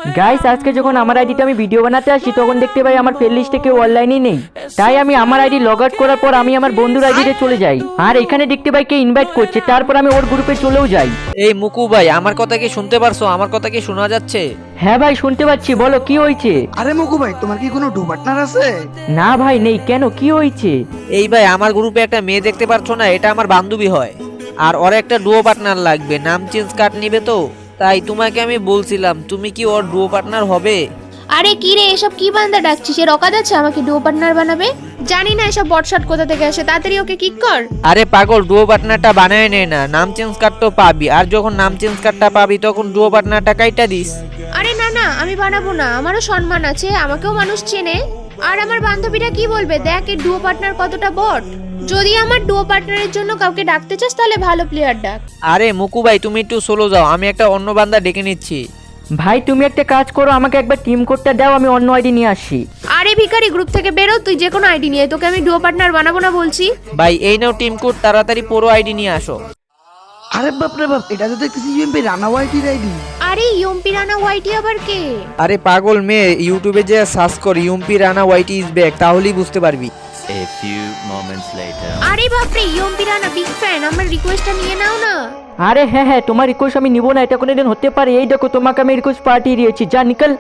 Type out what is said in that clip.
Guys আজকে যখন আমার আইডিতে আমি ভিডিও বানাতে আসি তখন দেখতে পাই আমার ফ্রেন্ড লিস্টে কেউ অনলাইনই নেই। তাই আমি আমার আইডি লগ আউট করার পর আমি আমার বন্ধুর আইডিতে চলে যাই, আর এখানে দেখতে পাই কে ইনভাইট করছে, তারপর আমি ওর গ্রুপে চলেও যাই। এই মুকু ভাই, আমার কথা কি শুনতে পারছো? আমার কথা কি শোনা যাচ্ছে? হ্যাঁ ভাই শুনতে পাচ্ছি, বলো কি হয়েছে? আরে মুকু ভাই, তোমার কি কোনো ডু পার্টনার আছে? না ভাই নেই, কেন কি হয়েছে? এই ভাই, আমার গ্রুপে একটা মেয়ে দেখতে পারছো না? এটা আমার বান্ধবী হয়, আর ওর একটা ডুও পার্টনার লাগবে। নাম চেঞ্জ কার্ড নিবে তো, তাই তোমাকে আমি বলছিলাম তুমি কি ওর ডুও পার্টনার হবে? আরে কি রে, এসব কি বান্দা ডাকছিস? এর অকাদ আছে আমাকে ডুও পার্টনার বানাবে? জানি না এসব বটশট কোথা থেকে আসে, তাড়াতাড়ি ওকে কিক কর। আরে পাগল, ডুও পার্টনারটা বানায় নে না, নাম চেঞ্জ কার্ড তো পাবি, আর যখন নাম চেঞ্জ কার্ডটা পাবি তখন ডুও পার্টনারটা কাইটা দিস। আরে না না, আমি বানাবো না, আমারও সম্মান আছে, আমাকেও মানুষ চেনে। আর আমার বান্ধবীরা কি বলবে, দেখ এর ডুও পার্টনার কতটা বট। যদি আমার ডুও পার্টনারের জন্য কাউকে ডাকতে চাস তাহলে ভালো প্লেয়ার ডাক। আরে মুকু ভাই, তুমি একটু সোলো যাও, আমি একটা অন্য বান্দা ডেকে নিচ্ছি। ভাই তুমি একটা কাজ করো, আমাকে একবার টিম কোডটা দাও, আমি অন্য আইডি নিয়ে আসি। আরে ভিখারি, গ্রুপ থেকে বেরো, তুই যে কোনো আইডি নিয়ে, তোকে আমি ডুও পার্টনার বানাবো না বলছি। ভাই এই নাও টিম কোড, তাড়াতাড়ি পুরো আইডি নিয়ে আসো। আরে বাপ রে বাপ, এটা তো দেখতেছি ইউএমপি রানা ওয়াইটির আইডি। আরে ইয়ম্পি রানা হোয়াইটি আবার কে? আরে পাগল মেয়ে, ইউটিউবে যে সার্চ কর ইউম্পি রানা ওয়াইটি ইজ ব্যাক, তাহলেই বুঝতে পারবি। A few moments later. আরে বাপরে, ইয়ম্পি রানা বিগ ফ্যান, আমার রিকোয়েস্টটা নিয়ে নাও না। আরে হ্যাঁ হ্যাঁ, তোমার রিকোয়েস্ট আমি নিবো না, এটা কোনোদিন হতে পারে? এই দেখো তোমাকে আমি রিকোয়েস্ট পাঠিয়ে দিয়েছি, যা নিকল।